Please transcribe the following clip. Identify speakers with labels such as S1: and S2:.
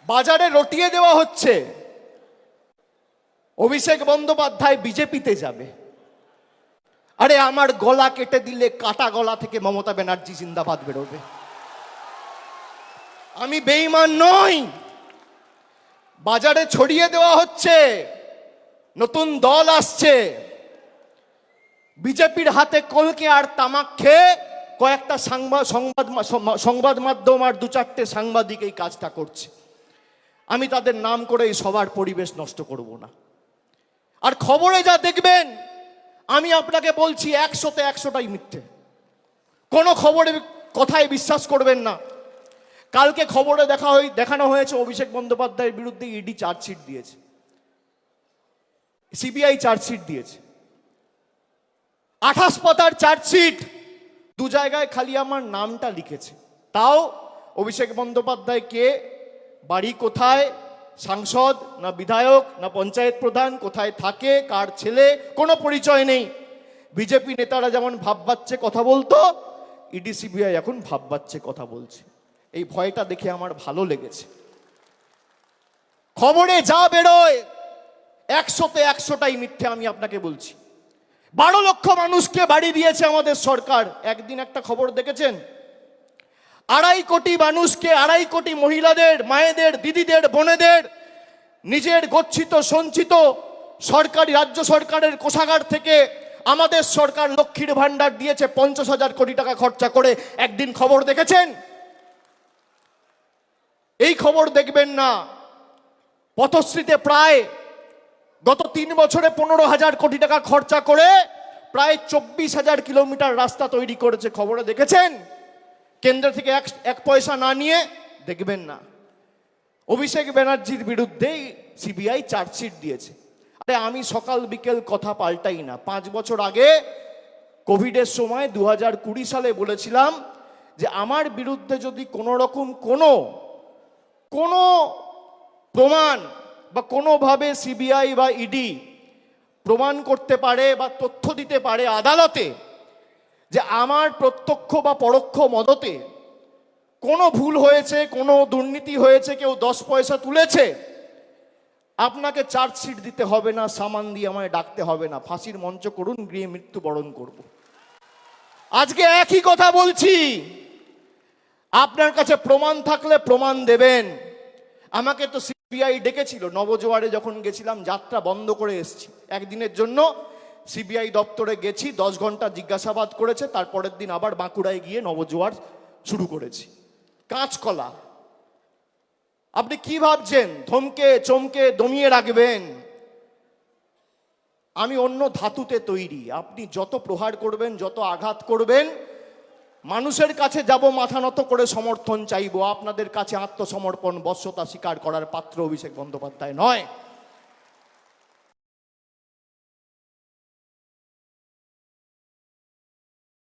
S1: বাজারে রটিয়ে দেওয়া হচ্ছে অভিষেক বন্দ্যোপাধ্যায় বিজেপিতে যাবে। আরে আমার গলা কেটে দিলে কাটা গলা থেকে মমতা ব্যানার্জি জিন্দাবাদ বেরোবে। আমি বেঈমান নই। বাজারে ছড়িয়ে দেওয়া হচ্ছে নতুন দল আসছে, বিজেপির হাতে কলকে আর তামাক খেয়ে কয়েকটা সংবাদ মাধ্যম আর দু চারটে সাংবাদিক এই কাজটা করছে। আমি তাদের নাম করে এই সবার পরিবেশ নষ্ট করব না। আর খবরে যা দেখবেন, আমি আপনাকে বলছি 100তে 100টাই মিথ্যে। কোনো খবরের কথায় বিশ্বাস করবেন না। কালকে খবরে দেখানো হয়েছে অভিষেক বন্দ্যোপাধ্যায়ের বিরুদ্ধে ইডি চার্জশিট দিয়েছে, সিবিআই চার্জশিট দিয়েছে, 28 পাতার চার্জশিট। দু জায়গায় খালি আমার নামটা লিখেছে। তাও অভিষেক বন্দ্যোপাধ্যায় কে, বাড়ি কোথায়, সাংসদ না বিধায়ক না পঞ্চায়েত প্রধান, কোথায় থাকে, কার ছেলে, কোনো পরিচয় নেই। বিজেপি নেতারা যেমন ভাব বাচ্চে কথা বলতো, ইডি সিবিআই এখন ভাব বাচ্চে কথা বলছে। এই ভয়টা দেখে আমার ভালো লেগেছে। খবরে যা বেরোয় 100তে 100টাই মিথ্যে। আমি আপনাকে বলছি, 12 লক্ষ মানুষকে বাড়ি দিয়েছে আমাদের সরকার। একদিন একটা খবর দেখেছেন? 2.5 কোটি মানুষকে, 2.5 কোটি মহিলাদের, মায়েদের, দিদিদের, বোনেদের নিজের গচ্ছিত সঞ্চিত সরকারি, রাজ্য সরকারের কোষাগার থেকে আমাদের সরকার লক্ষ্মীর ভান্ডার দিয়েছে 50,000 কোটি টাকা খরচা করে। একদিন খবর দেখেছেন? এই খবর দেখবেন না। পথশ্রীতে প্রায় গত 3 বছরে 15,000 কোটি টাকা খরচা করে প্রায় 24,000 কিলোমিটার রাস্তা তৈরি করেছে। খবরে দেখেছেন? কেন্দ্র থেকে এক পয়সা না নিয়ে দেখবেন না। অভিষেক ব্যানার্জির বিরুদ্ধে সিবিআই চার্জশিট দিয়েছে। আরে আমি সকাল বিকেল কথা পাল্টাই না। 5 বছর আগে কোভিডের সময় 2020 সালে বলেছিলাম যে আমার বিরুদ্ধে যদি কোনো রকম কোনো প্রমাণ বা কোনোভাবে সিবিআই বা ইডি প্রমাণ করতে পারে বা তথ্য দিতে পারে আদালতে যে আমার প্রত্যক্ষ বা পরোক্ষ মদতে কোনো ভুল হয়েছে, কোনো দুর্নীতি হয়েছে, কেউ 10 পয়সা তুলেছে, আপনাকে চার্জশিট দিতে হবে না, সামান দিয়ে আমায় ডাকতে হবে না, ফাঁসির মঞ্চ করুন, গৃহে মৃত্যুবরণ করব। আজকে একই কথা বলছি। আপনার কাছে প্রমাণ থাকলে প্রমাণ দেবেন। আমাকে তো সিবিআই ডেকেছিল নবজোয়ারে, যখন গেছিলাম যাত্রা বন্ধ করে এসেছি একদিনের জন্য। সিবিআই দপ্তরে গেছি, 10 ঘন্টা জিজ্ঞাসাবাদ করেছে। তারপরের দিন আবার বাঁকুড়ায় গিয়ে নবজোয়ার শুরু করেছি। কাঁচকলা। আপনি কি ভাবছেন থমকে চমকে দমিয়ে রাখবেন? আমি অন্য ধাতুতে তৈরি। আপনি যত প্রহার করবেন, যত আঘাত করবেন, মানুষের কাছে যাব মাথা নত করে সমর্থন চাইবো। আপনাদের কাছে আত্মসমর্পণ, বশ্যতা স্বীকার করার পাত্র অভিষেক বন্দ্যোপাধ্যায় নয়।